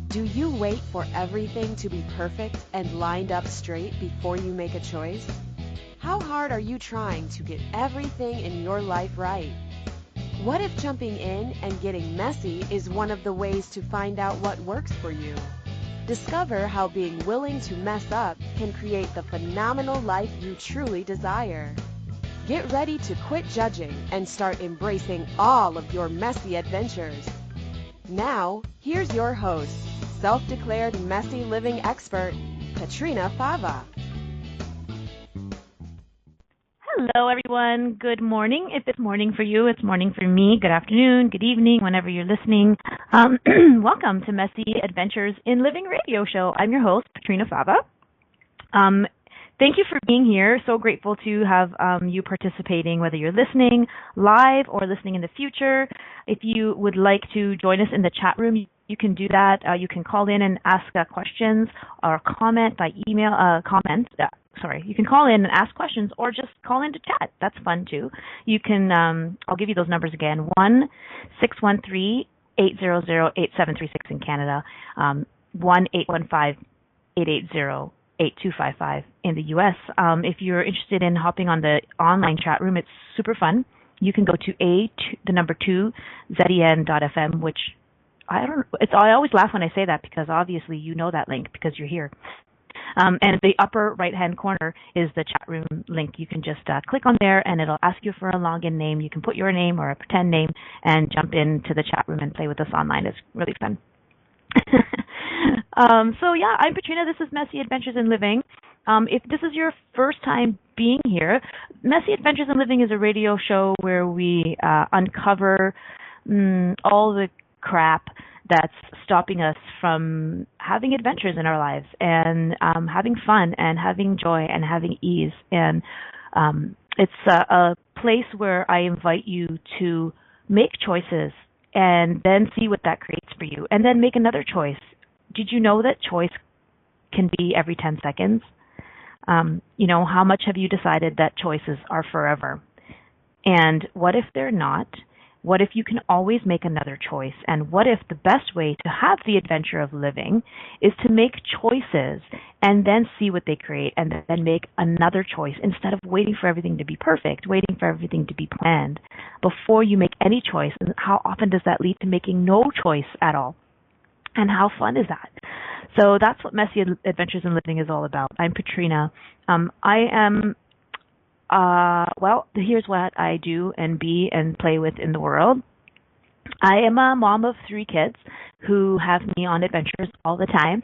Do you wait for everything to be perfect and lined up straight before you make a choice? How hard are you trying to get everything in your life right? What if jumping in and getting messy is one of the ways to find out what works for you? Discover how being willing to mess up can create the phenomenal life you truly desire. Get ready to quit judging and start embracing all of your messy adventures. Now, here's your host, self-declared messy living expert, Petrina Fava. Hello, everyone. Good morning. If it's morning for you, it's morning for me. Good afternoon, good evening, whenever you're listening. Welcome to Messy Adventures in Living Radio Show. I'm your host, Petrina Fava. Thank you for being here. So grateful to have you participating, whether you're listening live or listening in the future. If you would like to join us in the chat room, you can do that. You can call in and ask questions or comment by email. You can call in and ask questions or just call in to chat. That's fun too. You can. I'll give you those numbers again: 1-613-800-8736 in Canada, 1-815-880-8255 in the U.S. If you're interested in hopping on the online chat room, it's super fun. You can go to zen.fm, which I always laugh when I say that because obviously you know that link because you're here. And the upper right-hand corner is the chat room link. You can just click on there, and it'll ask you for a login name. You can put your name or a pretend name and jump into the chat room and play with us online. It's really fun. I'm Petrina. This is Messy Adventures in Living. If this is your first time being here, Messy Adventures in Living is a radio show where we uncover all the crap that's stopping us from having adventures in our lives and having fun and having joy and having ease. And it's a place where I invite you to make choices and then see what that creates for you, and then make another choice. Did you know that choice can be every 10 seconds? How much have you decided that choices are forever? And what if they're not? What if you can always make another choice? And what if the best way to have the adventure of living is to make choices and then see what they create and then make another choice instead of waiting for everything to be perfect, waiting for everything to be planned before you make any choice? And how often does that lead to making no choice at all? And how fun is that? So that's what Messy Adventures in Living is all about. I'm Petrina. Here's what I do and be and play with in the world. I am a mom of 3 kids who have me on adventures all the time,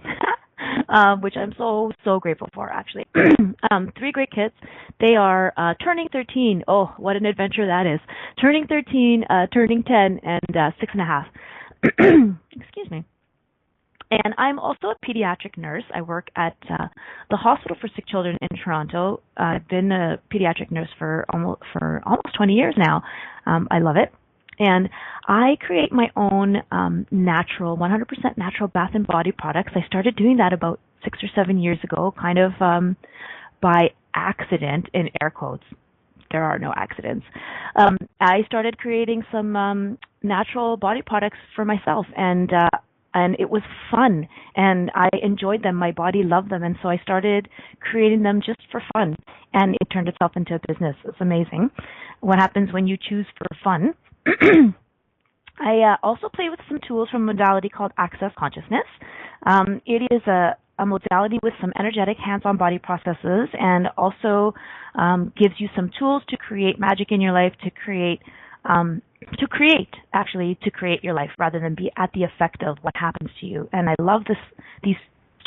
which I'm so grateful for, actually. 3 great kids. They are turning 13. Oh, what an adventure that is. Turning 13, turning 10, and 6.5. Excuse me. And I'm also a pediatric nurse. I work at the Hospital for Sick Children in Toronto. I've been a pediatric nurse for almost 20 years now. I love it. And I create my own 100% natural bath and body products. I started doing that about 6 or 7 years ago, kind of by accident, in air quotes. There are no accidents. I started creating some natural body products for myself, and it was fun, and I enjoyed them. My body loved them, and so I started creating them just for fun, and it turned itself into a business. It's amazing what happens when you choose for fun. I also play with some tools from a modality called Access Consciousness. It is a modality with some energetic hands-on body processes, and also gives you some tools to create magic in your life, to create your life rather than be at the effect of what happens to you. And I love these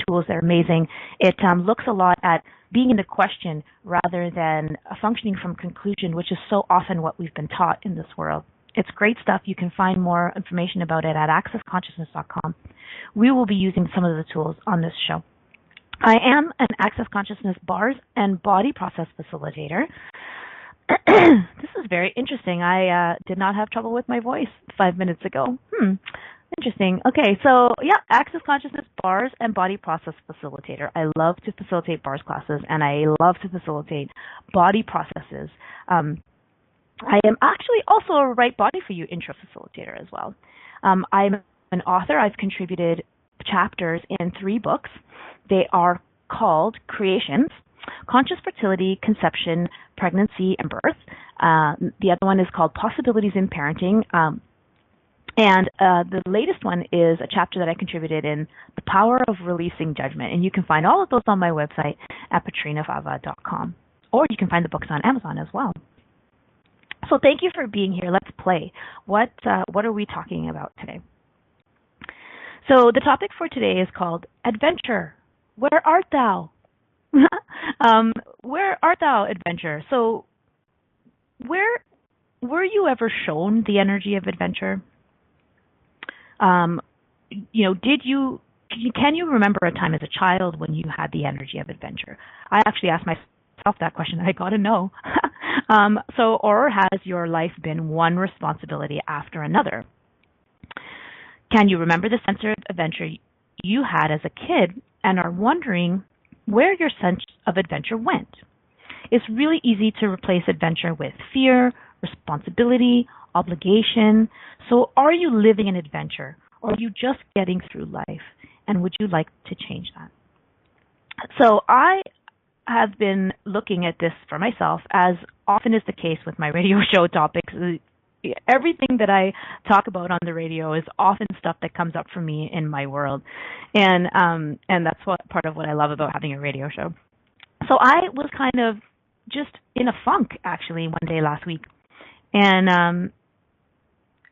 tools. They're amazing. It looks a lot at being in the question rather than functioning from conclusion, which is so often what we've been taught in this world. It's great stuff. You can find more information about it at accessconsciousness.com. We will be using some of the tools on this show. I am an Access Consciousness bars and body process facilitator. This is very interesting. I did not have trouble with my voice 5 minutes ago. Interesting. Okay, so Access Consciousness bars and body process facilitator. I love to facilitate bars classes, and I love to facilitate body processes. I am actually also a Right Body for You intro facilitator as well. I'm an author. I've contributed chapters in 3 books. They are called Creations, Conscious Fertility, Conception, Pregnancy, and Birth. The other one is called Possibilities in Parenting. And the latest one is a chapter that I contributed in The Power of Releasing Judgment. And you can find all of those on my website at petrinafava.com. Or you can find the books on Amazon as well. So thank you for being here. Let's play. What are we talking about today? So the topic for today is called Adventure. Where art thou? Where art thou, adventure? So were you ever shown the energy of adventure? Can you remember a time as a child when you had the energy of adventure? I actually asked myself that question. I got to know. Or has your life been one responsibility after another? Can you remember the sense of adventure you had as a kid and are wondering where your sense of adventure went? It's really easy to replace adventure with fear, responsibility, obligation. So are you living an adventure, or are you just getting through life? And would you like to change that? So I have been looking at this for myself, as often is the case with my radio show topics. Everything that I talk about on the radio is often stuff that comes up for me in my world, and that's part of what I love about having a radio show. So I was kind of just in a funk actually one day last week, and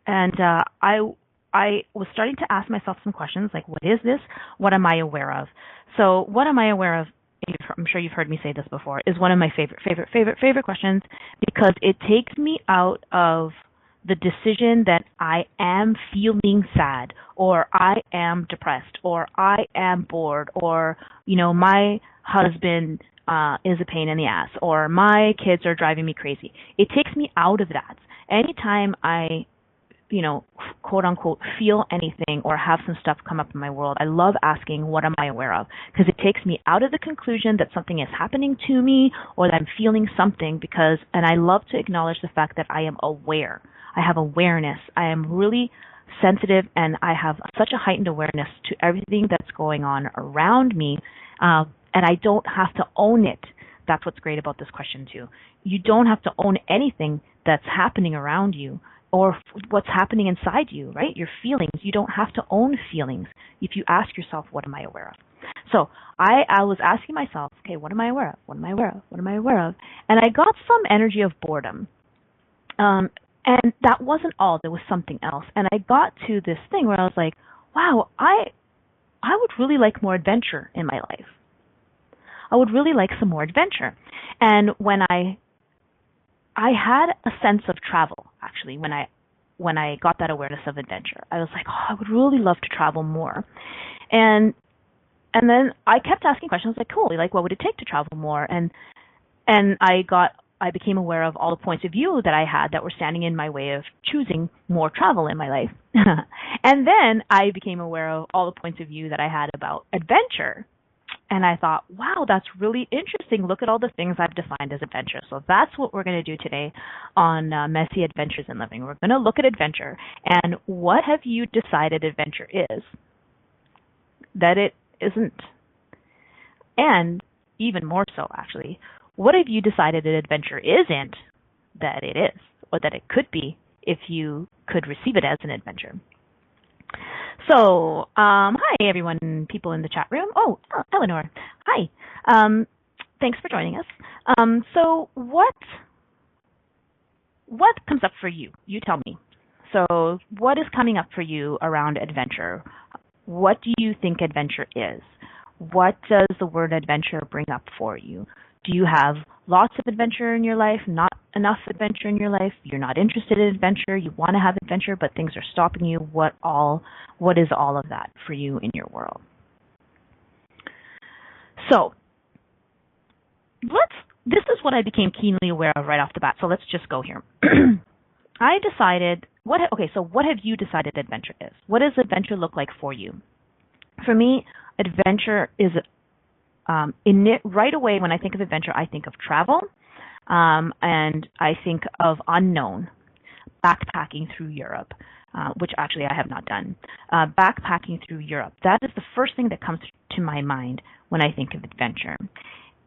I was starting to ask myself some questions like, what is this? What am I aware of? So what am I aware of? I'm sure you've heard me say this before, is one of my favorite questions, because it takes me out of the decision that I am feeling sad, or I am depressed, or I am bored, or, my husband is a pain in the ass, or my kids are driving me crazy. It takes me out of that. Anytime I quote unquote, feel anything or have some stuff come up in my world, I love asking, what am I aware of? Because it takes me out of the conclusion that something is happening to me or that I'm feeling something, and I love to acknowledge the fact that I am aware. I have awareness. I am really sensitive, and I have such a heightened awareness to everything that's going on around me, and I don't have to own it. That's what's great about this question too. You don't have to own anything that's happening around you, or what's happening inside you, right? Your feelings. You don't have to own feelings if you ask yourself, what am I aware of? So I was asking myself, okay, what am I aware of? What am I aware of? What am I aware of? And I got some energy of boredom. And that wasn't all. There was something else. And I got to this thing where I was like, wow, I would really like more adventure in my life. I would really like some more adventure. And when I had a sense of travel, actually, when I got that awareness of adventure. I was like, I would really love to travel more. And then I kept asking questions like, cool, like, what would it take to travel more? And I became aware of all the points of view that I had that were standing in my way of choosing more travel in my life. And then I became aware of all the points of view that I had about adventure. And I thought, wow, that's really interesting. Look at all the things I've defined as adventure. So that's what we're going to do today on Messy Adventures in Living. We're going to look at adventure. And what have you decided adventure is? That it isn't. And even more so, actually, what have you decided an adventure isn't that it is, or that it could be if you could receive it as an adventure? So, hi everyone, people in the chat room. Oh, Eleanor, hi. Thanks for joining us. So what comes up for you? You tell me. So what is coming up for you around adventure? What do you think adventure is? What does the word adventure bring up for you? Do you have lots of adventure in your life, not enough adventure in your life? You're not interested in adventure, you want to have adventure, but things are stopping you. What is all of that for you in your world? So, this is what I became keenly aware of right off the bat. So let's just go here. I decided, what have you decided adventure is? What does adventure look like for you? For me, adventure is right away, when I think of adventure, I think of travel, and I think of unknown, backpacking through Europe, which actually I have not done. Backpacking through Europe. That is the first thing that comes to my mind when I think of adventure.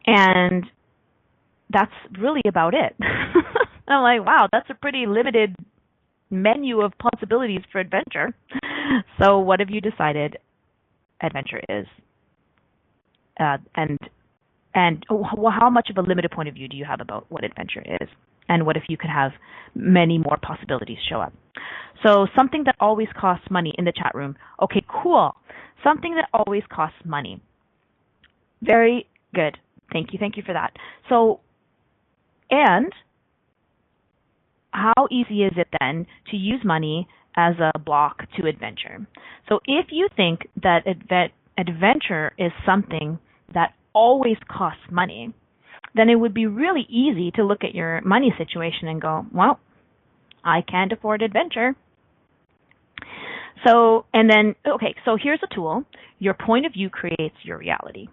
And that's really about it. I'm like, wow, that's a pretty limited menu of possibilities for adventure. So what have you decided adventure is? How much of a limited point of view do you have about what adventure is? And what if you could have many more possibilities show up? So something that always costs money in the chat room. Okay, cool. Something that always costs money. Very good. Thank you for that. So, and how easy is it then to use money as a block to adventure? So if you think that adventure is something that always costs money, then it would be really easy to look at your money situation and go, well, I can't afford adventure. So here's a tool. Your point of view creates your reality.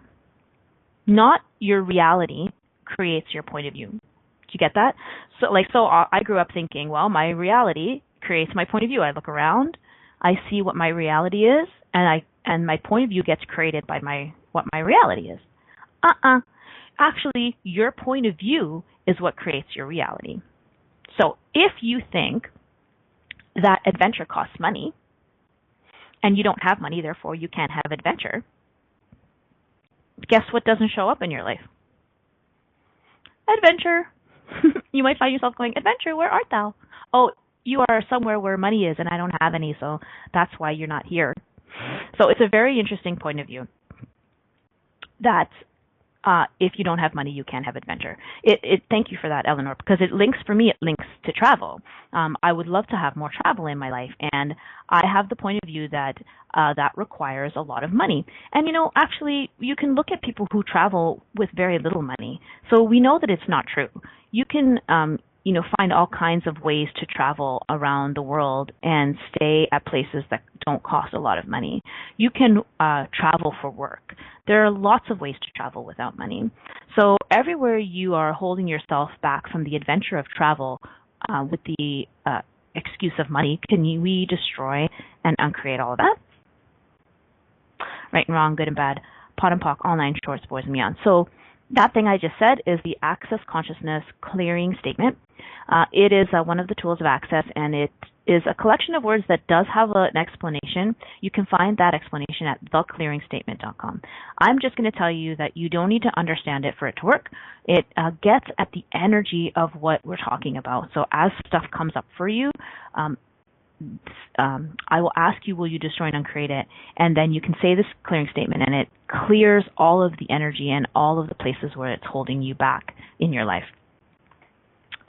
Not your reality creates your point of view. Do you get that? So I grew up thinking, well, my reality creates my point of view. I look around, I see what my reality is, and my point of view gets created by what my reality is. Actually, your point of view is what creates your reality. So if you think that adventure costs money, and you don't have money, therefore you can't have adventure, guess what doesn't show up in your life? Adventure. You might find yourself going, adventure, where art thou? Oh, you are somewhere where money is, and I don't have any, so that's why you're not here. So it's a very interesting point of view that if you don't have money, you can't have adventure. Thank you for that, Eleanor, because it links to travel. I would love to have more travel in my life, and I have the point of view that that requires a lot of money. And, actually, you can look at people who travel with very little money. So we know that it's not true. You can, find all kinds of ways to travel around the world and stay at places that don't cost a lot of money. You can travel for work. There are lots of ways to travel without money. So everywhere you are holding yourself back from the adventure of travel with the excuse of money, can we destroy and uncreate all of that? Right and wrong, good and bad, pot and pock, all nine shorts, boys and beyond. So that thing I just said is the Access Consciousness Clearing Statement. It is one of the tools of Access, and it is a collection of words that does have an explanation. You can find that explanation at theclearingstatement.com. I'm just going to tell you that you don't need to understand it for it to work. It gets at the energy of what we're talking about. So as stuff comes up for you, I will ask you, will you destroy and uncreate it? And then you can say this clearing statement, and it clears all of the energy and all of the places where it's holding you back in your life.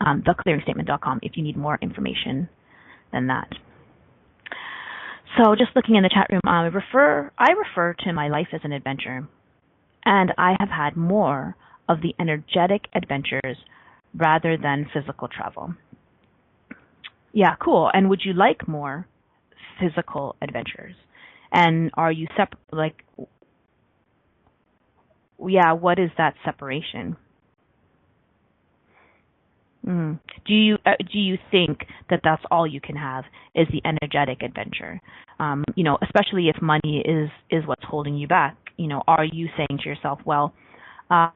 Theclearingstatement.com if you need more information than that. So just looking in the chat room, I refer to my life as an adventure, and I have had more of the energetic adventures rather than physical travel. Yeah, cool. And would you like more physical adventures? And are you what is that separation? Do you think that that's all you can have is the energetic adventure? Especially if money is what's holding you back. Are you saying to yourself, well, I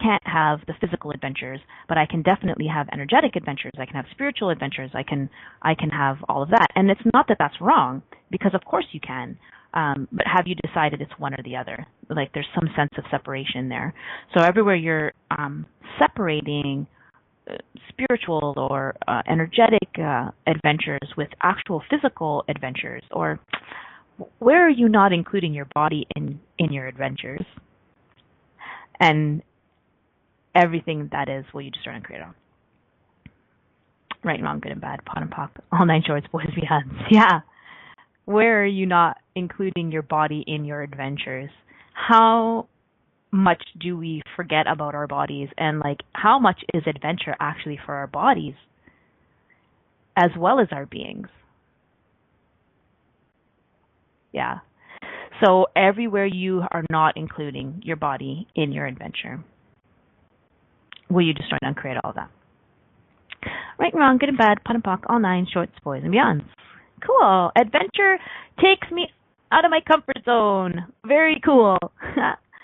can't have the physical adventures, but I can definitely have energetic adventures. I can have spiritual adventures. I can have all of that. And it's not that that's wrong, because of course you can. But have you decided it's one or the other? Like there's some sense of separation there. So everywhere you're separating spiritual or energetic adventures with actual physical adventures, or where are you not including your body in your adventures? And everything that is, will you destroy and create on? Right and wrong, good and bad, pot and pock, all nine shorts, boys beyond. Yeah. Where are you not including your body in your adventures? How much do we forget about our bodies, and how much is adventure actually for our bodies as well as our beings? Yeah. So everywhere you are not including your body in your adventure, will you destroy and uncreate all that? Right and wrong, good and bad, pot and pock, all nine shorts, boys and beyond. Cool. Adventure takes me out of my comfort zone. Very cool.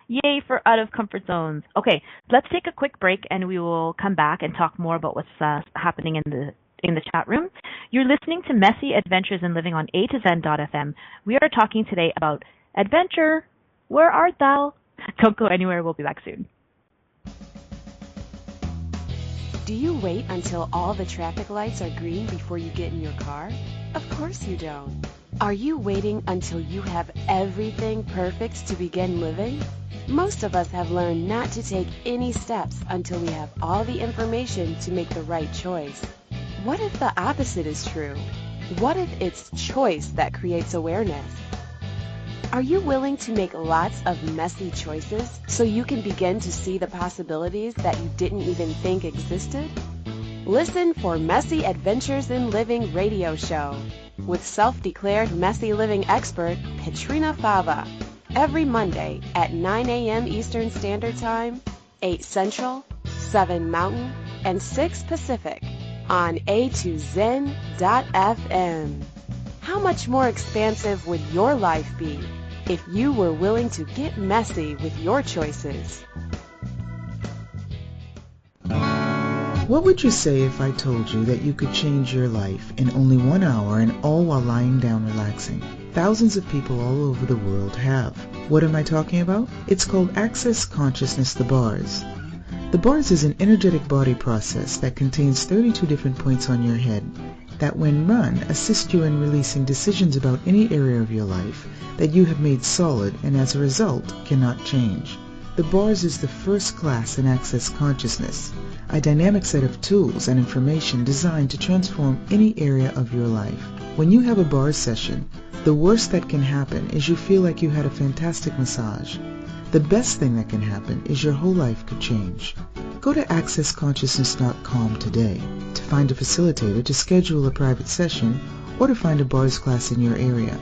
Yay for out of comfort zones. Okay, let's take a quick break and we will come back and talk more about what's happening in the chat room. You're listening to Messy Adventures in Living on A to Zen.fm. We are talking today about adventure. Where art thou? Don't go anywhere. We'll be back soon. Do you wait until all the traffic lights are green before you get in your car? Of course you don't. Are you waiting until you have everything perfect to begin living? Most of us have learned not to take any steps until we have all the information to make the right choice. What if the opposite is true? What if it's choice that creates awareness? Are you willing to make lots of messy choices so you can begin to see the possibilities that you didn't even think existed? Listen for Messy Adventures in Living radio show with self-declared messy living expert Petrina Fava every Monday at 9 a.m. Eastern Standard Time, 8 Central, 7 Mountain, and 6 Pacific on A2Zen.fm. How much more expansive would your life be if you were willing to get messy with your choices? What would you say if I told you that you could change your life in only 1 hour and all while lying down relaxing? Thousands of people all over the world have. What am I talking about? It's called Access Consciousness, the bars. The bars is an energetic body process that contains 32 different points on your head that when run assist you in releasing decisions about any area of your life that you have made solid and as a result cannot change. The bars is the first class in Access Consciousness, a dynamic set of tools and information designed to transform any area of your life. When you have a bars session, the worst that can happen is you feel like you had a fantastic massage. The best thing that can happen is your whole life could change. Go to accessconsciousness.com today to find a facilitator to schedule a private session or to find a bars class in your area.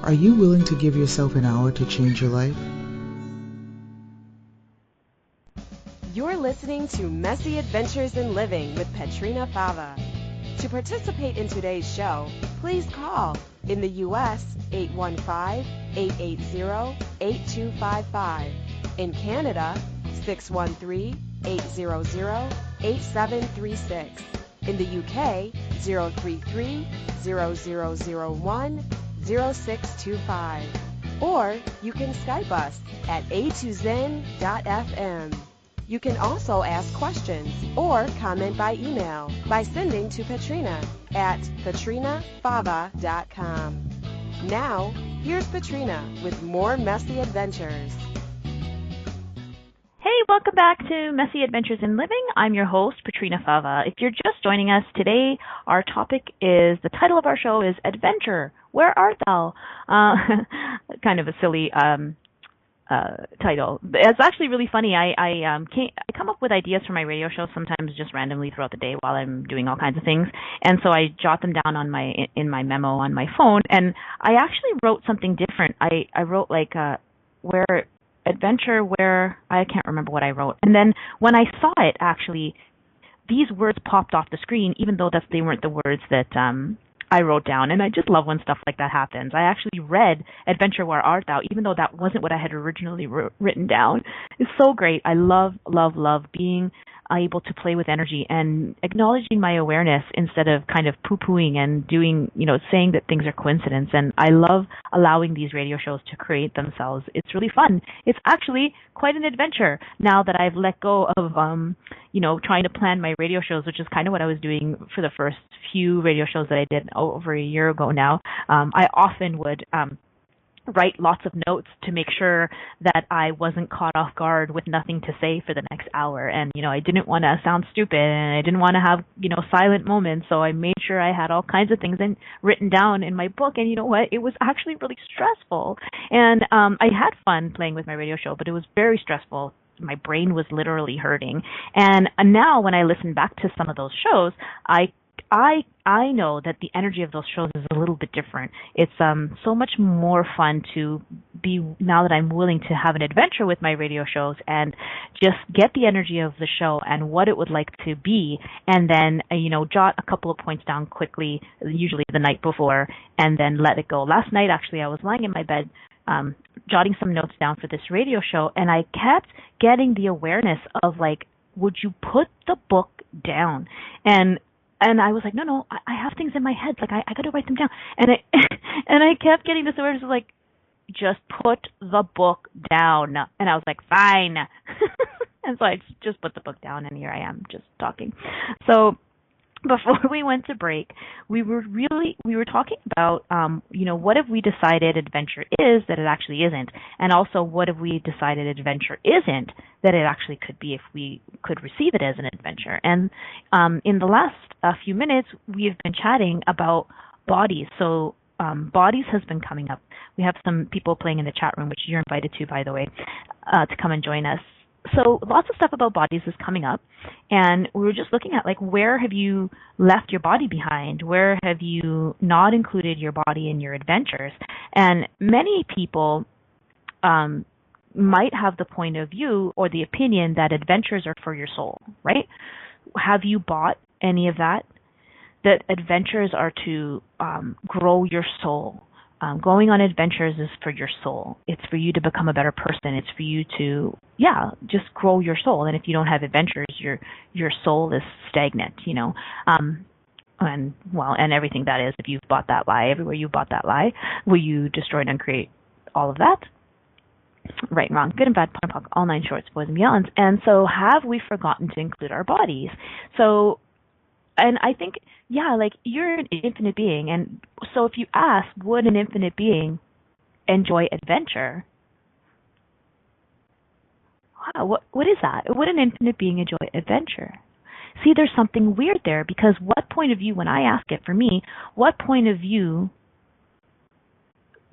Are you willing to give yourself an hour to change your life? You're listening to Messy Adventures in Living with Petrina Fava. To participate in today's show, please call in the U.S. 815-880-8255. In Canada, 613-800-8736. In the UK, 033-0001-0625. Or you can Skype us at a2zen.fm. You can also ask questions or comment by email by sending to Petrina at petrinafava.com. Now, here's Petrina with more Messy Adventures. Hey, welcome back to Messy Adventures in Living. I'm your host, Petrina Fava. If you're just joining us today, our topic is, the title of our show is Adventure. Where art thou? Kind of a silly title. It's actually really funny. I come up with ideas for my radio show sometimes just randomly throughout the day while I'm doing all kinds of things, and so I jot them down on in my memo on my phone. And I actually wrote something different. I wrote like where adventure, where I can't remember what I wrote. And then when I saw it, actually, these words popped off the screen, even though they weren't the words that I wrote down. And I just love when stuff like that happens. I actually read Adventure Where Art Thou, even though that wasn't what I had originally written down. It's so great. I love, love, love being able to play with energy and acknowledging my awareness instead of kind of poo-pooing and doing, saying that things are coincidence. And I love allowing these radio shows to create themselves. It's really fun. It's actually quite an adventure now that I've let go of, trying to plan my radio shows, which is kind of what I was doing for the first few radio shows that I did over a year ago now. I often would write lots of notes to make sure that I wasn't caught off guard with nothing to say for the next hour. And, I didn't want to sound stupid, and I didn't want to have, silent moments. So I made sure I had all kinds of things written down in my book. And you know what? It was actually really stressful. And I had fun playing with my radio show, but it was very stressful. My brain was literally hurting. And now when I listen back to some of those shows, I know that the energy of those shows is a little bit different. It's so much more fun to now that I'm willing to have an adventure with my radio shows and just get the energy of the show and what it would like to be, and then, jot a couple of points down quickly, usually the night before, and then let it go. Last night, actually, I was lying in my bed, jotting some notes down for this radio show, and I kept getting the awareness of, like, would you put the book down? And I was like, no, I have things in my head. Like, I got to write them down. And I kept getting this awareness of, like, just put the book down. And I was like, fine. And so I just put the book down, and here I am just talking. So before we went to break, we were talking about, what if we decided adventure is that it actually isn't? And also, what if we decided adventure isn't that it actually could be if we could receive it as an adventure? And in the last few minutes, we've been chatting about bodies. So bodies has been coming up. We have some people playing in the chat room, which you're invited to, by the way, to come and join us. So lots of stuff about bodies is coming up, and we were just looking at, like, where have you left your body behind? Where have you not included your body in your adventures? And many people might have the point of view or the opinion that adventures are for your soul, right? Have you bought any of that? That adventures are to grow your soul. Going on adventures is for your soul. It's for you to become a better person. It's for you to, just grow your soul. And if you don't have adventures, your soul is stagnant, and everything that is. If you've bought that lie, everywhere you bought that lie, will you destroy and uncreate all of that? Right and wrong, good and bad, POC and POC, all nine shorts, boys and beyonds. And so have we forgotten to include our bodies? So, and I think, like, you're an infinite being. And so if you ask, would an infinite being enjoy adventure? Wow, what is that? Would an infinite being enjoy adventure? See, there's something weird there, because what point of view, when I ask it for me, what point of view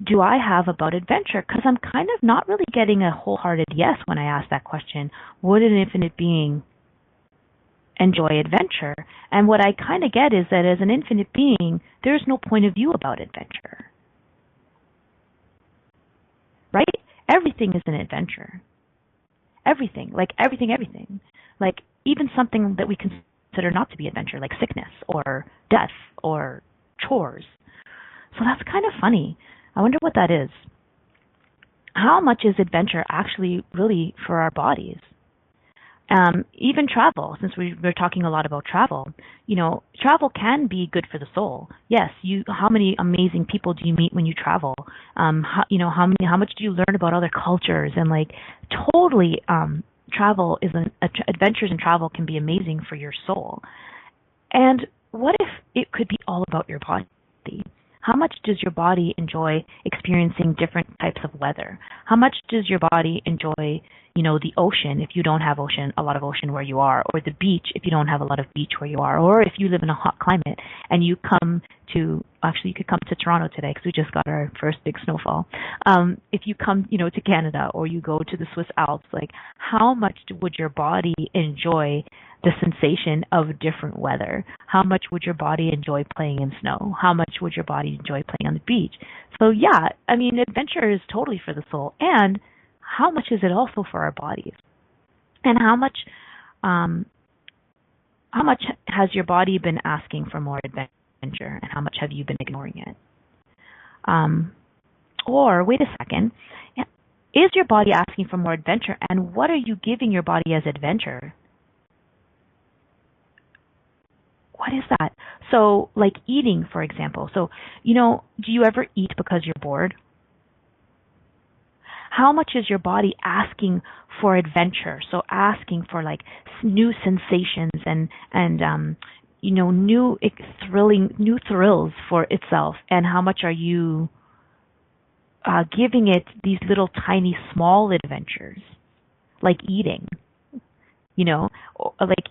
do I have about adventure? Because I'm kind of not really getting a wholehearted yes when I ask that question. Would an infinite being enjoy adventure? And what I kind of get is that as an infinite being, there's no point of view about adventure. Right? Everything is an adventure. Everything. Like everything. Like even something that we consider not to be adventure, like sickness or death or chores. So that's kind of funny. I wonder what that is. How much is adventure actually really for our bodies? Even travel, since we're talking a lot about travel, travel can be good for the soul. Yes, how many amazing people do you meet when you travel? How much do you learn about other cultures? And totally, travel is adventures and travel can be amazing for your soul. And what if it could be all about your body? How much does your body enjoy experiencing different types of weather? How much does your body enjoy, the ocean if you don't have a lot of ocean where you are, or the beach if you don't have a lot of beach where you are, or if you live in a hot climate and you could come to Toronto today because we just got our first big snowfall. If you come, to Canada, or you go to the Swiss Alps, how much would your body enjoy the sensation of different weather? How much would your body enjoy playing in snow? How much would your body enjoy playing on the beach? So adventure is totally for the soul. And how much is it also for our bodies? And how much has your body been asking for more adventure, and how much have you been ignoring it? Or wait a second, is your body asking for more adventure, and what are you giving your body as adventure? What is that? So, like eating, for example. So, do you ever eat because you're bored? How much is your body asking for adventure? So asking for new sensations and new thrills for itself. And how much are you giving it these little tiny small adventures, like eating?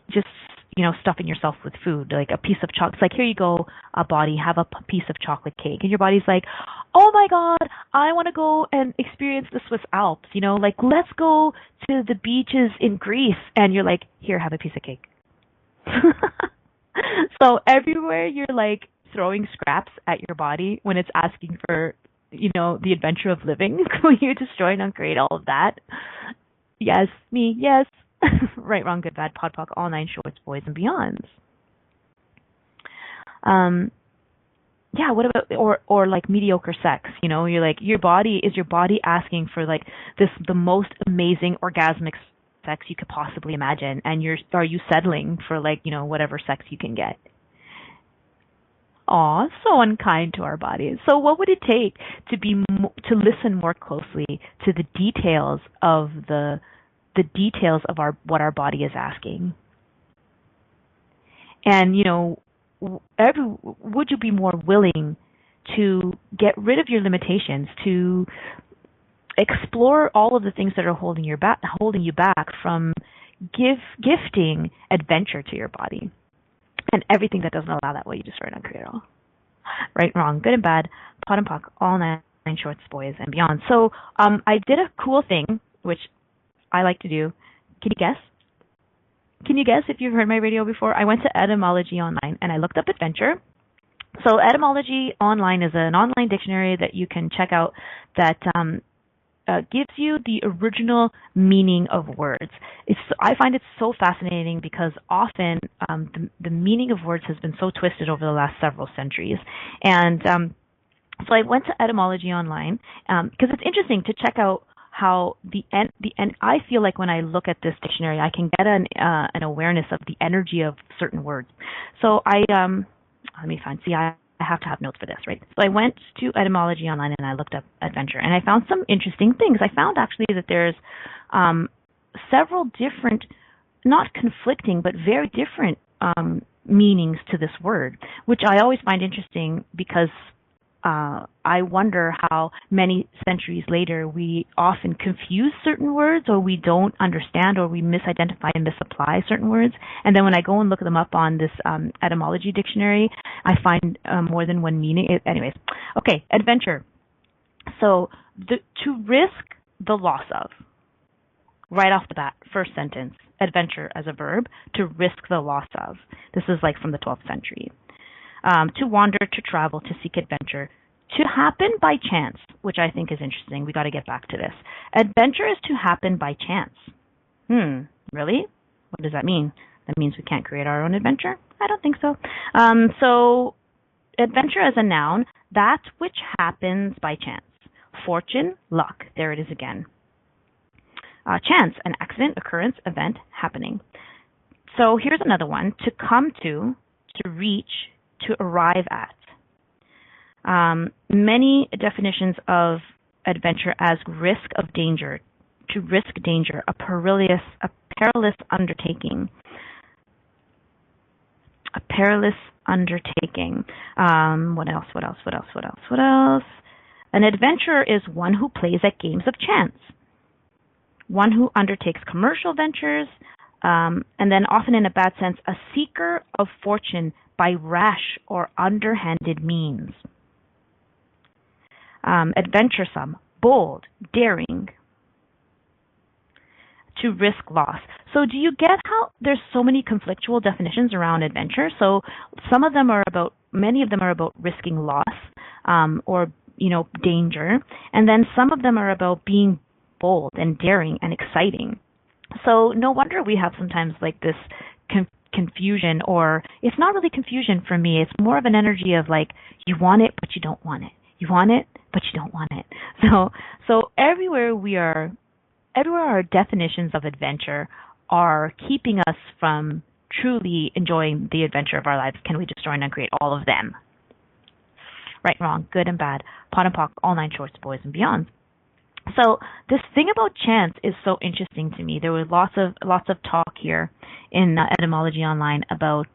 Just stuffing yourself with food, like a piece of chocolate. It's like, here you go, body, have a piece of chocolate cake. And your body's like, oh my God, I want to go and experience the Swiss Alps. Let's go to the beaches in Greece. And you're like, here, have a piece of cake. So everywhere you're throwing scraps at your body when it's asking for the adventure of living? Will you destroy and uncreate all of that? Yes, me, yes. Right, wrong, good, bad, pod, poc, all nine shorts, boys, and beyonds. Yeah, what about or like mediocre sex? You're like, your body asking for like the most amazing orgasmic sex you could possibly imagine, and are you settling for like whatever sex you can get? Aw, so unkind to our bodies. So what would it take to listen more closely to the details of what our body is asking? And would you be more willing to get rid of your limitations, to explore all of the things that are holding you back from gifting adventure to your body? And everything that doesn't allow that, will you destroy and uncreate all? Right, wrong, good and bad, pot and pock, all nine shorts, boys, and beyond. So I did a cool thing, which I like to do. Can you guess? Can you guess if you've heard my radio before? I went to Etymology Online and I looked up adventure. So Etymology Online is an online dictionary that you can check out that gives you the original meaning of words. I find it so fascinating because often the meaning of words has been so twisted over the last several centuries. And so I went to Etymology Online because it's interesting to check out how I feel like when I look at this dictionary, I can get an awareness of the energy of certain words. So let me find. See, I have to have notes for this, right? So I went to Etymology Online and I looked up adventure, and I found some interesting things. I found actually that there's several different, not conflicting, but very different meanings to this word, which I always find interesting because I wonder how many centuries later we often confuse certain words, or we don't understand, or we misidentify and misapply certain words. And then when I go and look them up on this etymology dictionary, I find more than one meaning. Anyways, okay, adventure. So to risk the loss of, right off the bat, first sentence, adventure as a verb, to risk the loss of. This is like from the 12th century. To wander, to travel, to seek adventure. To happen by chance, which I think is interesting. We got to get back to this. Adventure is to happen by chance. Really? What does that mean? That means we can't create our own adventure? I don't think so. So adventure as a noun, that which happens by chance. Fortune, luck. There it is again. Chance, an accident, occurrence, event, happening. So here's another one. To come to reach, to arrive at. Many definitions of adventure as risk of danger, to risk danger, a perilous undertaking. A perilous undertaking. What else? An adventurer is one who plays at games of chance. One who undertakes commercial ventures, and then often in a bad sense, a seeker of fortune by rash or underhanded means. Adventuresome, bold, daring. To risk loss. So do you get how there's so many conflictual definitions around adventure? So many of them are about risking loss, or danger, and then some of them are about being bold and daring and exciting. So no wonder we have sometimes like this confusion, or it's not really confusion for me. It's more of an energy of like, you want it, but you don't want it. You want it, but you don't want it. So everywhere our definitions of adventure are keeping us from truly enjoying the adventure of our lives. Can we destroy and uncreate all of them? Right, wrong, good and bad, pot and pock, all nine shorts, boys and beyond. So this thing about chance is so interesting to me. There was lots of talk here in Etymology Online about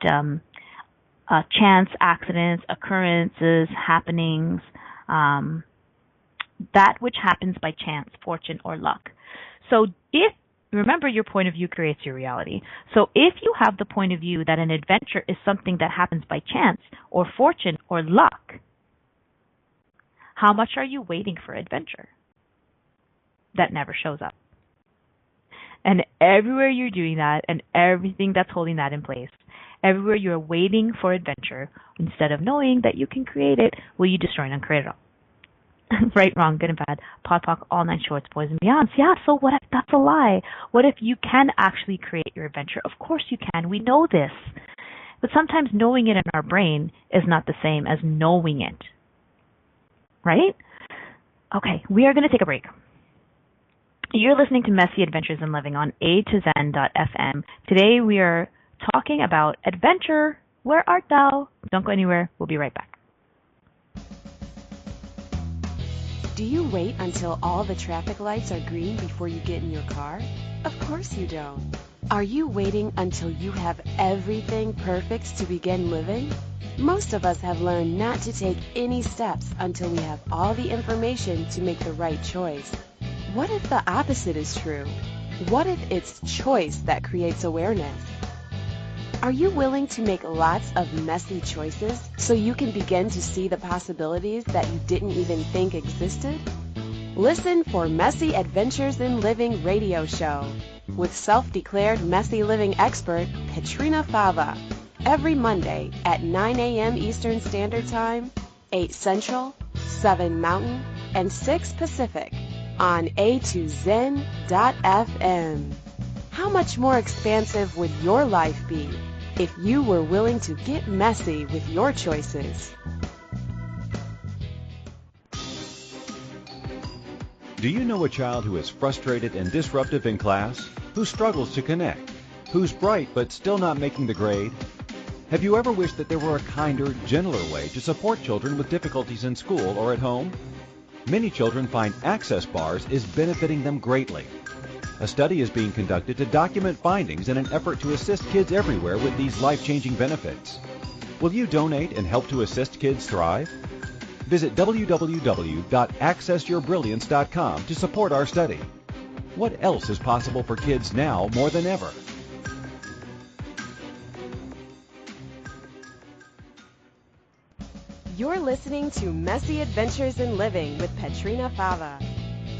chance, accidents, occurrences, happenings, that which happens by chance, fortune, or luck. So remember, your point of view creates your reality. So if you have the point of view that an adventure is something that happens by chance, or fortune, or luck, how much are you waiting for adventure that never shows up? And everywhere you're doing that, and everything that's holding that in place, everywhere you're waiting for adventure, instead of knowing that you can create it, will you destroy and uncreate it all? Right, wrong, good and bad, pot, pock, all nine shorts, boys and beyonds. Yeah, so what if that's a lie? What if you can actually create your adventure? Of course you can. We know this. But sometimes knowing it in our brain is not the same as knowing it. Right? Okay, we are going to take a break. You're listening to Messy Adventures in Living on A to Zen.fm. Today we are talking about adventure. Where art thou? Don't go anywhere. We'll be right back. Do you wait until all the traffic lights are green before you get in your car? Of course you don't. Are you waiting until you have everything perfect to begin living? Most of us have learned not to take any steps until we have all the information to make the right choice. What if the opposite is true? What if it's choice that creates awareness? Are you willing to make lots of messy choices so you can begin to see the possibilities that you didn't even think existed? Listen for Messy Adventures in Living radio show with self-declared messy living expert Petrina Fava every Monday at 9 a.m. Eastern Standard Time, 8 Central, 7 Mountain, and 6 Pacific on A2Zen.fm. How much more expansive would your life be if you were willing to get messy with your choices? Do you know a child who is frustrated and disruptive in class, who struggles to connect, who's bright but still not making the grade? Have you ever wished that there were a kinder, gentler way to support children with difficulties in school or at home? Many children find access bars is benefiting them greatly. A study is being conducted to document findings in an effort to assist kids everywhere with these life-changing benefits. Will you donate and help to assist kids thrive? Visit www.accessyourbrilliance.com to support our study. What else is possible for kids now more than ever? You're listening to Messy Adventures in Living with Petrina Fava.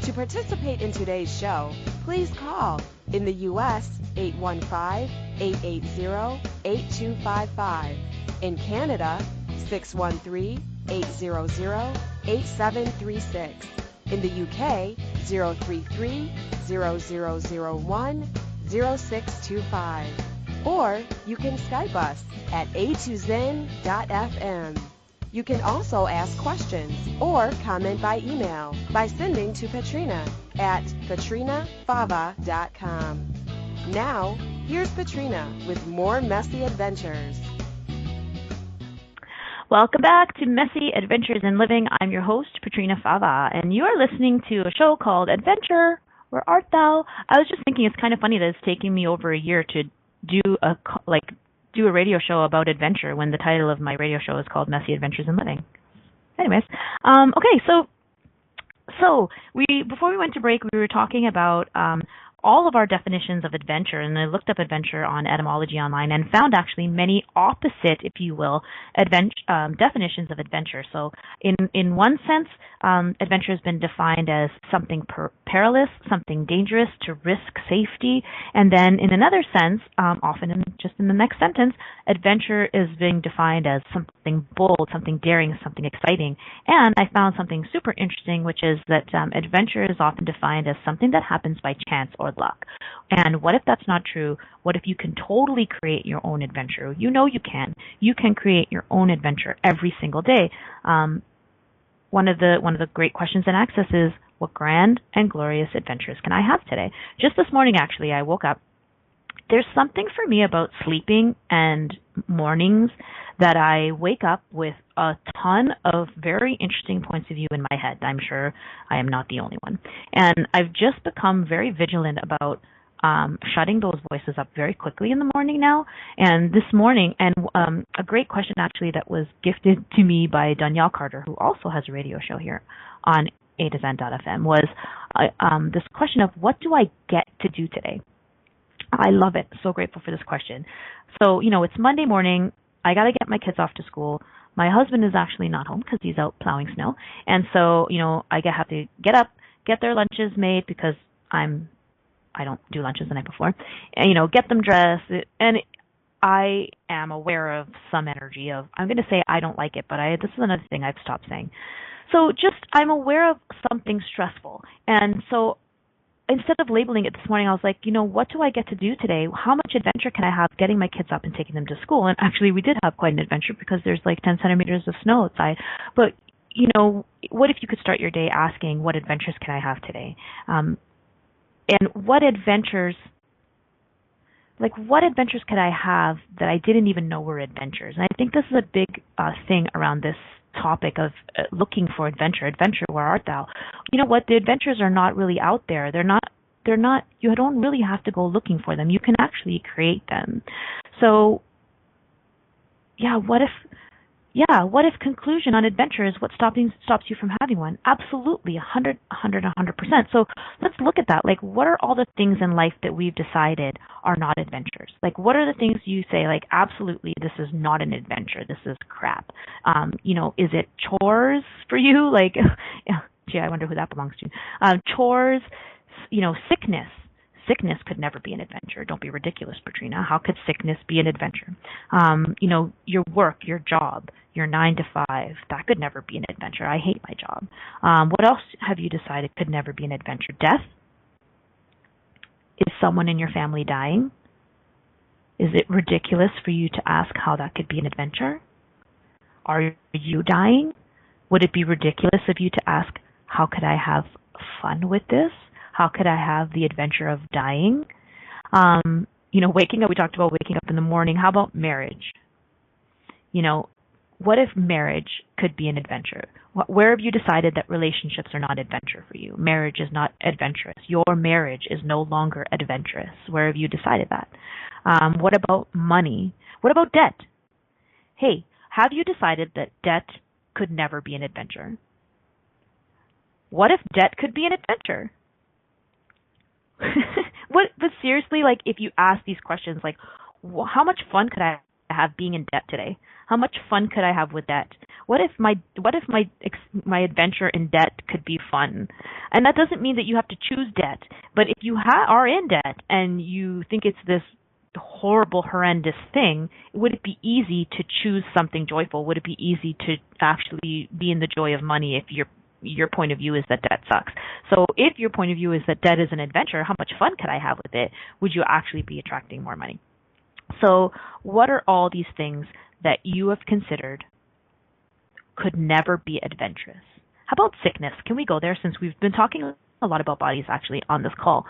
To participate in today's show, please call in the U.S. 815-880-8255. In Canada, 613-800-8736. In the UK, 033-0001-0625. Or you can Skype us at A2Zen.fm. You can also ask questions or comment by email by sending to Petrina at petrinafava.com. Now, here's Petrina with more Messy Adventures. Welcome back to Messy Adventures in Living. I'm your host, Petrina Fava, and you are listening to a show called Adventure. Where art thou? I was just thinking it's kind of funny that it's taking me over a year to do a radio show about adventure when the title of my radio show is called Messy Adventures in Living. Anyways, okay, so before we went to break, we were talking about all of our definitions of adventure, and I looked up adventure on etymology online and found actually many opposite, if you will, definitions of adventure. So in one sense, adventure has been defined as something perilous, something dangerous, to risk safety, and then in another sense, often just in the next sentence, adventure is being defined as something bold, something daring, something exciting. And I found something super interesting, which is that adventure is often defined as something that happens by chance or luck. And what if that's not true? What if you can totally create your own adventure? You know you can. You can create your own adventure every single day. One of the great questions in Access is, what grand and glorious adventures can I have today? Just this morning, actually, I woke up. There's something for me about sleeping and mornings that I wake up with a ton of very interesting points of view in my head. I'm sure I am not the only one. And I've just become very vigilant about shutting those voices up very quickly in the morning now. And this morning, and a great question actually that was gifted to me by Danielle Carter, who also has a radio show here on A2Zen.fm, was this question of, what do I get to do today? I love it. So grateful for this question. So, it's Monday morning. I got to get my kids off to school. My husband is actually not home because he's out plowing snow. And so, I have to get up, get their lunches made because I don't do lunches the night before, and, get them dressed. And I am aware of some energy of, I'm going to say I don't like it, but this is another thing I've stopped saying. So just I'm aware of something stressful. And so instead of labeling it this morning, I was like, what do I get to do today? How much adventure can I have getting my kids up and taking them to school? And actually, we did have quite an adventure because there's like 10 centimeters of snow outside. But, what if you could start your day asking, what adventures can I have today? And what adventures could I have that I didn't even know were adventures? And I think this is a big thing around this topic of looking for adventure. Adventure, where art thou? You know what? The adventures are not really out there. They're not, you don't really have to go looking for them. You can actually create them. So, what if conclusion on adventure is what stops you from having one? Absolutely, 100%. So let's look at that. Like, what are all the things in life that we've decided are not adventures? Like, what are the things you say, like, absolutely, this is not an adventure. This is crap. Is it chores for you? Like, gee, I wonder who that belongs to. Chores, sickness. Sickness could never be an adventure. Don't be ridiculous, Petrina. How could sickness be an adventure? Your work, your job, your 9 to 5, that could never be an adventure. I hate my job. What else have you decided could never be an adventure? Death? Is someone in your family dying? Is it ridiculous for you to ask how that could be an adventure? Are you dying? Would it be ridiculous of you to ask, how could I have fun with this? How could I have the adventure of dying? Waking up, we talked about waking up in the morning. How about marriage? What if marriage could be an adventure? Where have you decided that relationships are not adventure for you? Marriage is not adventurous. Your marriage is no longer adventurous. Where have you decided that? What about money? What about debt? Hey, have you decided that debt could never be an adventure? What if debt could be an adventure? But seriously, like, if you ask these questions, like, how much fun could I have being in debt today? How much fun could I have with debt? What if my adventure in debt could be fun? And that doesn't mean that you have to choose debt. But if you are in debt and you think it's this horrible, horrendous thing, would it be easy to choose something joyful? Would it be easy to actually be in the joy of money if your point of view is that debt sucks? So if your point of view is that debt is an adventure, how much fun could I have with it? Would you actually be attracting more money? So what are all these things that you have considered could never be adventurous? How about sickness? Can we go there, since we've been talking a lot about bodies actually on this call?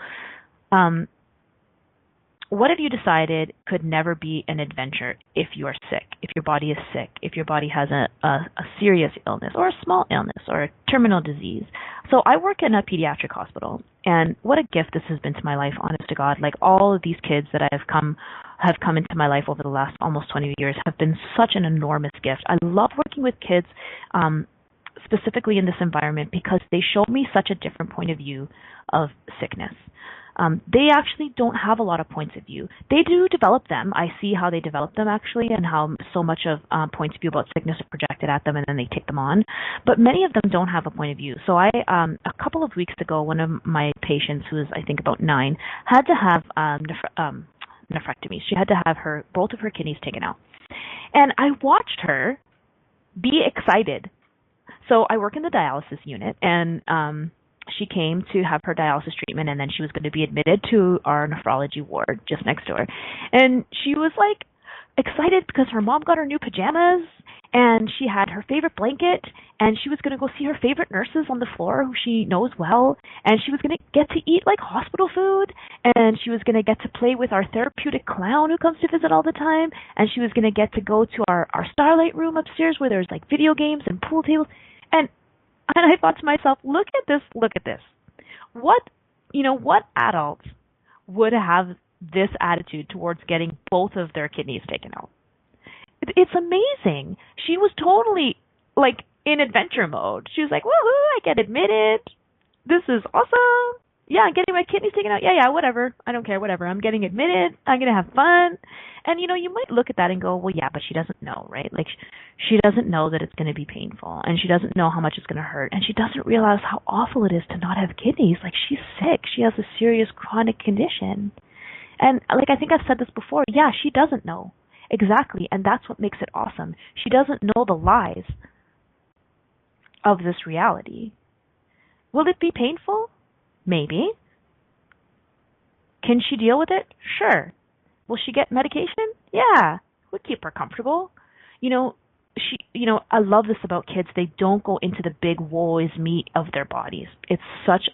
What have you decided could never be an adventure if you are sick, if your body is sick, if your body has a serious illness or a small illness or a terminal disease? So I work in a pediatric hospital, and what a gift this has been to my life, honest to God. Like, all of these kids that have come into my life over the last almost 20 years have been such an enormous gift. I love working with kids, specifically in this environment, because they show me such a different point of view of sickness. They actually don't have a lot of points of view. They do develop them. I see how they develop them, actually, and how so much of points of view about sickness are projected at them, and then they take them on. But many of them don't have a point of view. So a couple of weeks ago, one of my patients, who is, I think, about 9, had to have nephrectomy. She had to have both of her kidneys taken out. And I watched her be excited. So I work in the dialysis unit, and she came to have her dialysis treatment, and then she was going to be admitted to our nephrology ward just next door. And she was like excited because her mom got her new pajamas, and she had her favorite blanket, and she was going to go see her favorite nurses on the floor who she knows well, and she was going to get to eat like hospital food, and she was going to get to play with our therapeutic clown who comes to visit all the time, and she was going to get to go to our starlight room upstairs where there's like video games and pool tables. And I thought to myself, look at this. What adults would have this attitude towards getting both of their kidneys taken out? It's amazing. She was totally like in adventure mode. She was like, woohoo, I get admitted. This is awesome. Yeah, I'm getting my kidneys taken out. Yeah, whatever. I don't care, whatever. I'm getting admitted. I'm going to have fun. And, you might look at that and go, well, yeah, but she doesn't know, right? Like, she doesn't know that it's going to be painful, and she doesn't know how much it's going to hurt, and she doesn't realize how awful it is to not have kidneys. Like, she's sick. She has a serious chronic condition. And, like, I think I've said this before. Yeah, she doesn't know. Exactly, and that's what makes it awesome. She doesn't know the lies of this reality. Will it be painful? Maybe. Can she deal with it? Sure. Will she get medication? Yeah. We'll keep her comfortable. I love this about kids. They don't go into the big woe is me of their bodies. It's such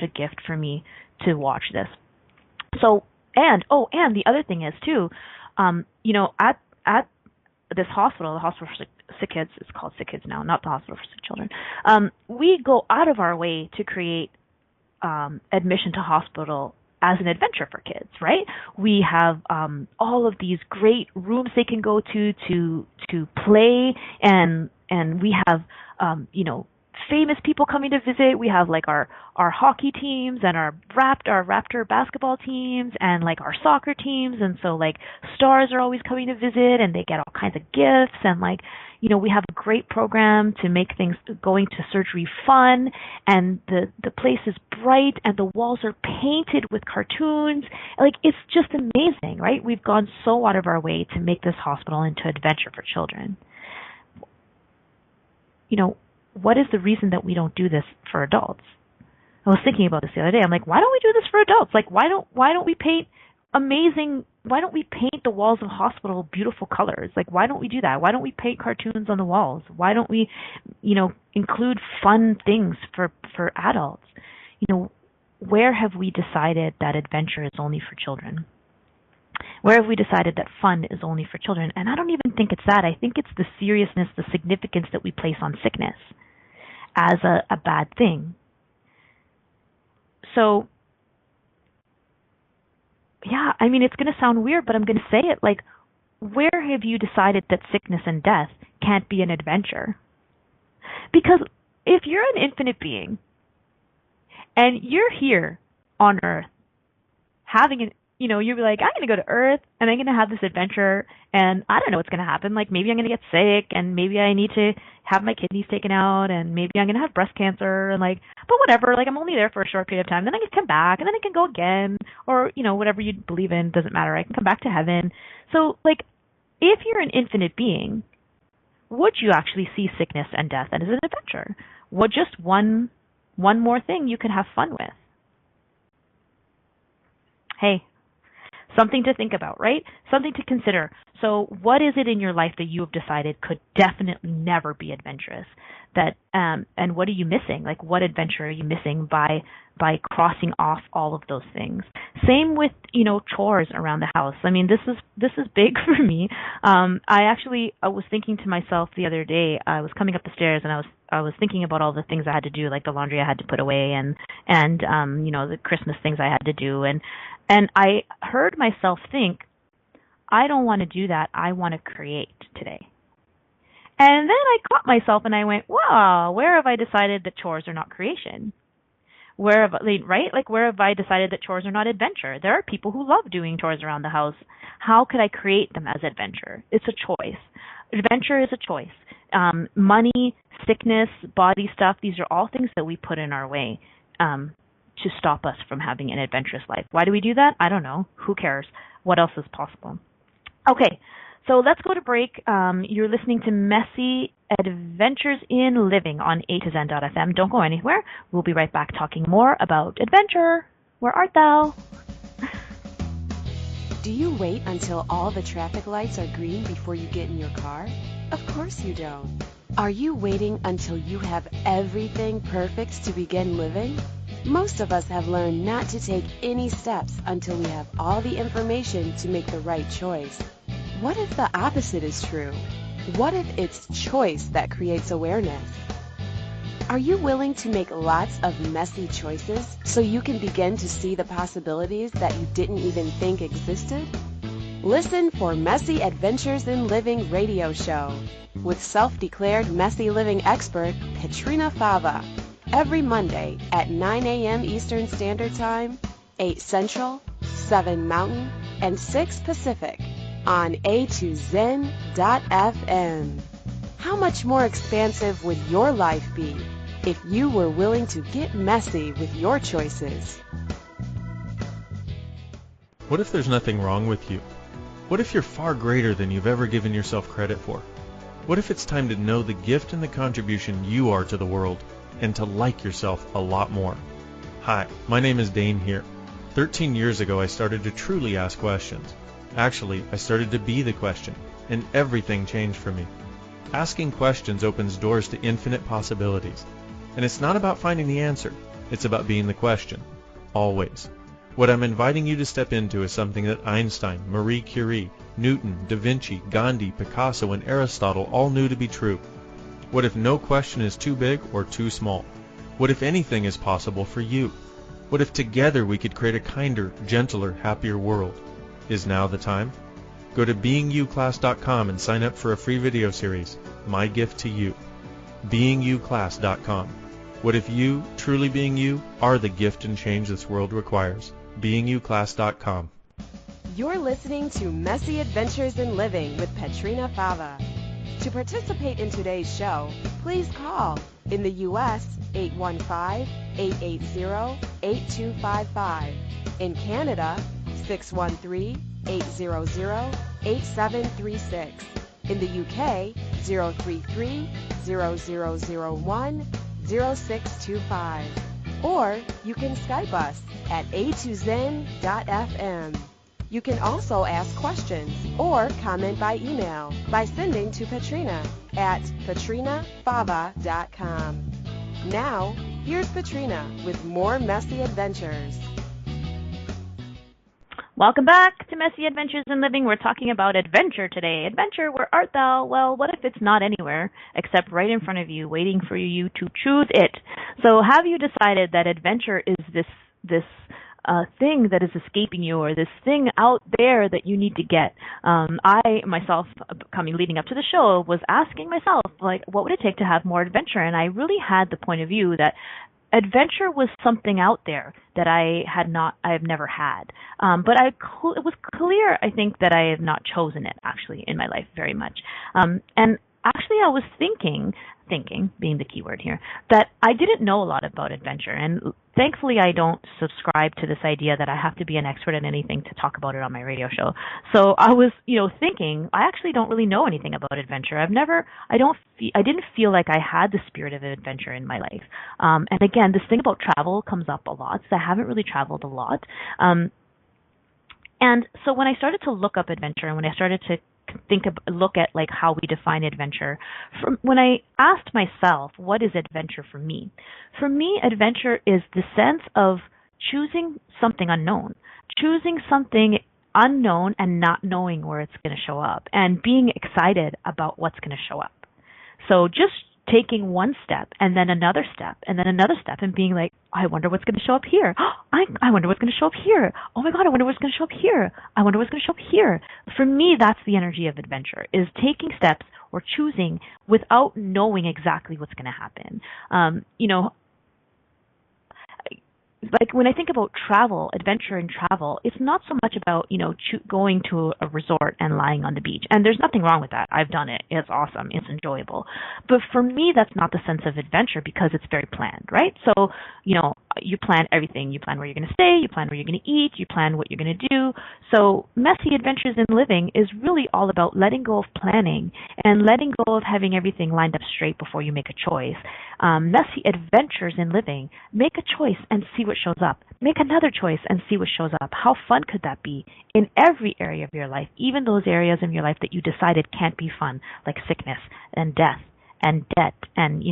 a gift for me to watch this. So, and the other thing is too, at this hospital, the hospital for sick kids, it's called Sick Kids now, not the hospital for sick children. We go out of our way to create admission to hospital as an adventure for kids, right? We have all of these great rooms they can go to play, and we have famous people coming to visit. We have like our hockey teams and our Raptor basketball teams and like our soccer teams, and so like stars are always coming to visit and they get all kinds of gifts, and like we have a great program to make things going to surgery fun, and the place is bright and the walls are painted with cartoons. Like, it's just amazing, right? We've gone so out of our way to make this hospital into adventure for children. What is the reason that we don't do this for adults? I was thinking about this the other day. I'm like, why don't we do this for adults? Like, why don't we paint the walls of hospital beautiful colors? Like, why don't we do that? Why don't we paint cartoons on the walls? Why don't we, include fun things for adults? Where have we decided that adventure is only for children? Where have we decided that fun is only for children? And I don't even think it's that. I think it's the seriousness, the significance that we place on sickness as a bad thing. So, yeah, I mean, it's going to sound weird, but I'm going to say it. Like, where have you decided that sickness and death can't be an adventure? Because if you're an infinite being and you're here on Earth having an you'll be like, I'm going to go to Earth and I'm going to have this adventure and I don't know what's going to happen. Like, maybe I'm going to get sick and maybe I need to have my kidneys taken out and maybe I'm going to have breast cancer and like, but whatever, like I'm only there for a short period of time. Then I can come back and then I can go again, or, whatever you believe in, doesn't matter. I can come back to heaven. So like, if you're an infinite being, would you actually see sickness and death as an adventure? Well, just one more thing you can have fun with. Hey, something to think about, right? Something to consider. So what is it in your life that you have decided could definitely never be adventurous? And what are you missing? Like, what adventure are you missing by crossing off all of those things? Same with, chores around the house. I mean, this is big for me. I was thinking to myself the other day, I was coming up the stairs and I was thinking about all the things I had to do, like the laundry I had to put away and the Christmas things I had to do. And I heard myself think, I don't want to do that. I want to create today. And then I caught myself and I went, wow, where have I decided that chores are not creation? Where have I decided that chores are not adventure? There are people who love doing chores around the house. How could I create them as adventure? It's a choice. Adventure is a choice. Money, sickness, body stuff, these are all things that we put in our way to stop us from having an adventurous life. Why do we do that? I don't know. Who cares? What else is possible? Okay, so let's go to break. You're listening to Messy Adventures in Living on A to Zen.fm. Don't go anywhere. We'll be right back talking more about adventure. Where art thou? Do you wait until all the traffic lights are green before you get in your car? Of course you don't. Are you waiting until you have everything perfect to begin living? Most of us have learned not to take any steps until we have all the information to make the right choice. What if the opposite is true? What if it's choice that creates awareness? Are you willing to make lots of messy choices so you can begin to see the possibilities that you didn't even think existed? Listen for Messy Adventures in Living radio show with self-declared messy living expert Petrina Fava every Monday at 9 a.m. Eastern Standard Time, 8 Central, 7 Mountain, and 6 Pacific on A2Zen.fm. How much more expansive would your life be if you were willing to get messy with your choices? What if there's nothing wrong with you? What if you're far greater than you've ever given yourself credit for? What if it's time to know the gift and the contribution you are to the world and to like yourself a lot more? Hi, my name is Dane here. 13 years ago, I started to truly ask questions. Actually, I started to be the question, and everything changed for me. Asking questions opens doors to infinite possibilities. And it's not about finding the answer. It's about being the question. Always. What I'm inviting you to step into is something that Einstein, Marie Curie, Newton, Da Vinci, Gandhi, Picasso, and Aristotle all knew to be true. What if no question is too big or too small? What if anything is possible for you? What if together we could create a kinder, gentler, happier world? Is now the time? Go to beingyouclass.com and sign up for a free video series, My Gift to You. beingyouclass.com. What if you, truly being you, are the gift and change this world requires? beingyouclass.com. You're listening to Messy Adventures in Living with Petrina Fava. To participate in today's show, please call in the U.S. 815-880-8255. In Canada, 613-800-8736. In the UK, 033-0001-0625. Or you can Skype us at a2zen.fm. You can also ask questions or comment by email by sending to Petrina at petrinafava.com. Now, here's Petrina with more Messy Adventures. Welcome back to Messy Adventures in Living. We're talking about adventure today. Adventure, where art thou? Well, what if it's not anywhere except right in front of you, waiting for you to choose it? So have you decided that adventure is this thing that is escaping you, or this thing out there that you need to get? I, myself, leading up to the show, was asking myself, like, what would it take to have more adventure? And I really had the point of view that adventure was something out there that I've never had. But it was clear, I think, that I have not chosen it, actually, in my life very much. And actually, I was thinking, being the key word here, that I didn't know a lot about adventure. And thankfully, I don't subscribe to this idea that I have to be an expert in anything to talk about it on my radio show. So I was, thinking, I actually don't really know anything about adventure. I didn't feel like I had the spirit of adventure in my life. And again, this thing about travel comes up a lot. So I haven't really traveled a lot. And so when I started to look up adventure, and when I started to look at like how we define adventure, when I asked myself, what is adventure for me? For me, adventure is the sense of choosing something unknown, and not knowing where it's going to show up, and being excited about what's going to show up. So just taking one step and then another step and then another step and being like, I wonder what's going to show up here. I wonder what's going to show up here. Oh my God, I wonder what's going to show up here. I wonder what's going to show up here. For me, that's the energy of adventure, is taking steps or choosing without knowing exactly what's going to happen. Like when I think about travel, adventure and travel, it's not so much about, going to a resort and lying on the beach. And there's nothing wrong with that. I've done it. It's awesome. It's enjoyable. But for me, that's not the sense of adventure, because it's very planned, right? So, you plan everything. You plan where you're going to stay. You plan where you're going to eat. You plan what you're going to do. So Messy Adventures in Living is really all about letting go of planning and letting go of having everything lined up straight before you make a choice. Messy Adventures in Living, make a choice and see what shows up. Make another choice and see what shows up. How fun could that be in every area of your life, even those areas in your life that you decided can't be fun, like sickness and death and debt and,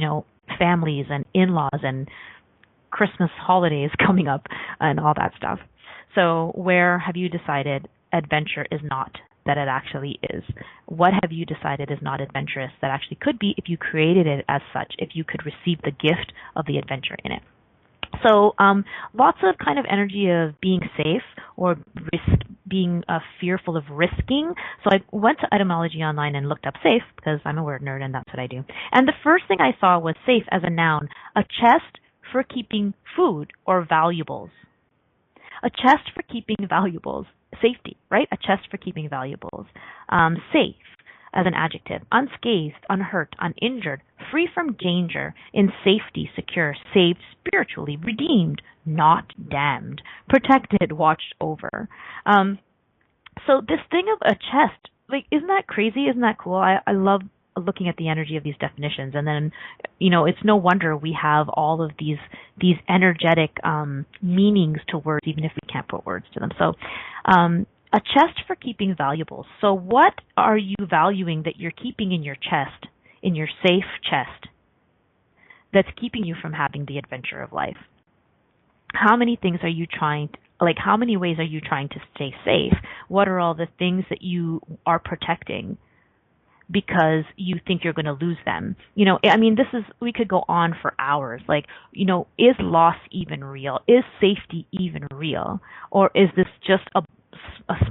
families and in-laws and Christmas holidays coming up and all that stuff. So where have you decided adventure is not that it actually is? What have you decided is not adventurous that actually could be if you created it as such, if you could receive the gift of the adventure in it? So lots of kind of energy of being safe or being fearful of risking. So I went to etymology online and looked up safe, because I'm a word nerd and that's what I do. And the first thing I saw was safe as a noun, a chest for keeping food or valuables. A chest for keeping valuables. Safety, right? A chest for keeping valuables. Safe as an adjective. Unscathed, unhurt, uninjured, free from danger, in safety, secure, saved, spiritually, redeemed, not damned, protected, watched over. So this thing of a chest, like, isn't that crazy? Isn't that cool? I love looking at the energy of these definitions, and then, it's no wonder we have all of these energetic meanings to words, even if we can't put words to them. So, a chest for keeping valuables. So what are you valuing that you're keeping in your chest, in your safe chest, that's keeping you from having the adventure of life? How many things are you how many ways are you trying to stay safe? What are all the things that you are protecting because you think you're going to lose them? We could go on for hours. Is loss even real? Is safety even real? Or is this just a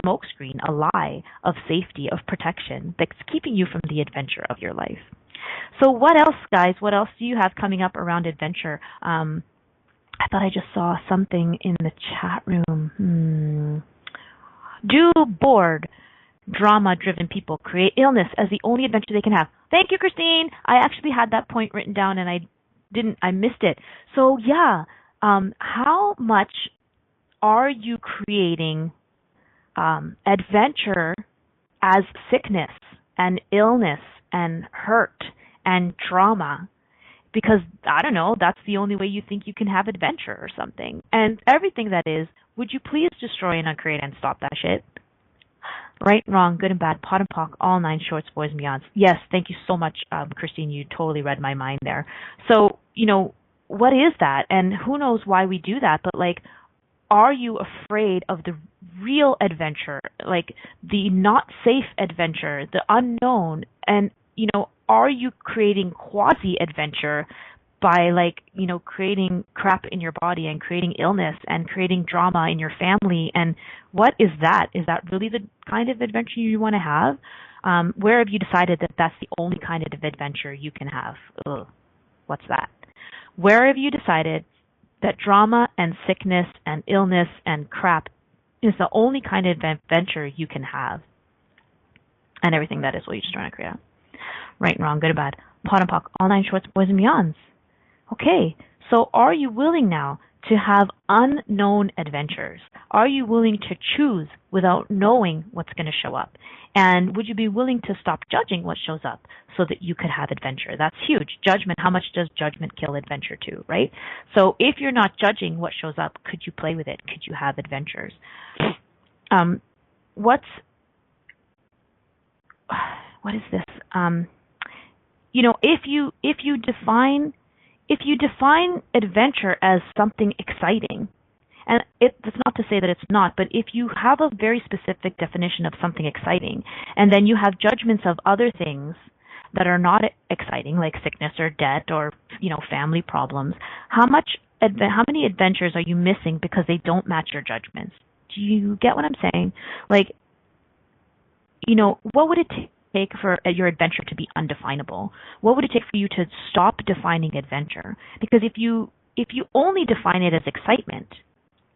smokescreen, a lie of safety, of protection that's keeping you from the adventure of your life? So what else, guys? What else do you have coming up around adventure? I thought I just saw something in the chat room. Do bored, drama-driven people create illness as the only adventure they can have? Thank you, Christine. I actually had that point written down and I missed it. So yeah, how much are you creating adventure as sickness and illness and hurt and trauma? Because, I don't know, that's the only way you think you can have adventure or something. And everything that is, would you please destroy and uncreate and stop that shit? Right, wrong, good and bad, pot and pock, all 9 shorts, boys and beyonds. Yes, thank you so much, Christine. You totally read my mind there. So, what is that? And who knows why we do that? But, are you afraid of the real adventure, the not safe adventure, the unknown? And, are you creating quasi-adventure by, creating crap in your body and creating illness and creating drama in your family? And what is that? Is that really the kind of adventure you want to have? Where have you decided that that's the only kind of adventure you can have? Ugh, what's that? Where have you decided that drama and sickness and illness and crap is the only kind of adventure you can have? And everything that is what you're just trying to create. Right and wrong, good and bad, pot and pock, all 9 shorts, boys and beyonds. Okay, so are you willing now to have unknown adventures? Are you willing to choose without knowing what's going to show up? And would you be willing to stop judging what shows up so that you could have adventure? That's huge. Judgment, how much does judgment kill adventure too, right? So if you're not judging what shows up, could you play with it? Could you have adventures? What is this? If you define adventure as something exciting, and it's not to say that it's not, but if you have a very specific definition of something exciting, and then you have judgments of other things that are not exciting, like sickness or debt or family problems, how many adventures are you missing because they don't match your judgments? Do you get what I'm saying? What would it take for your adventure to be undefinable? What would it take for you to stop defining adventure? Because if you only define it as excitement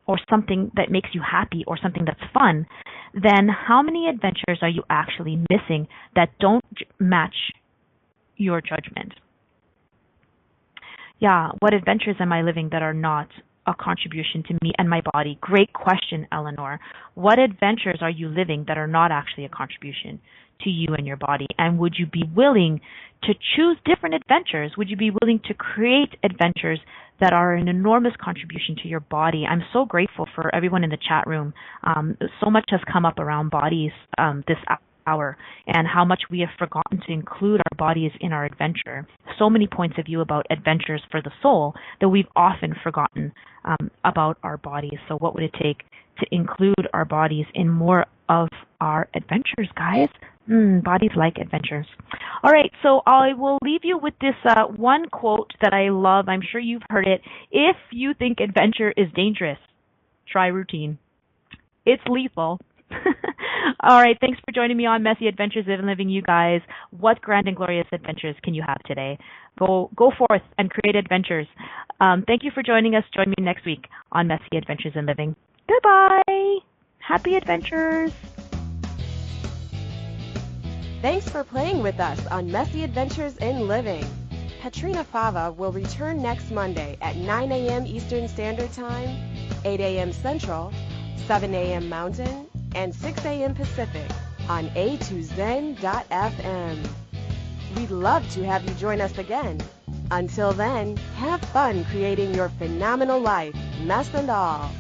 or something that makes you happy or something that's fun, then how many adventures are you actually missing that don't match your judgment? Yeah, what adventures am I living that are not a contribution to me and my body? Great question, Eleanor. What adventures are you living that are not actually a contribution to you and your body? And would you be willing to choose different adventures? Would you be willing to create adventures that are an enormous contribution to your body? I'm so grateful for everyone in the chat room. So much has come up around bodies this hour, and how much we have forgotten to include our bodies in our adventure. So many points of view about adventures for the soul that we've often forgotten about our bodies. So what would it take to include our bodies in more of our adventures, guys? Bodies like adventures. All right, so I will leave you with this one quote that I love. I'm sure you've heard it. If you think adventure is dangerous, try routine. It's lethal. All right, thanks for joining me on Messy Adventures in Living, you guys. What grand and glorious adventures can you have today? Go forth and create adventures. Thank you for joining us. Join me next week on Messy Adventures in Living. Goodbye. Happy adventures. Thanks for playing with us on Messy Adventures in Living. Petrina Fava will return next Monday at 9 a.m. Eastern Standard Time, 8 a.m. Central, 7 a.m. Mountain, and 6 a.m. Pacific on A2Zen.fm. we'd love to have you join us again. Until then, have fun creating your phenomenal life, mess and all.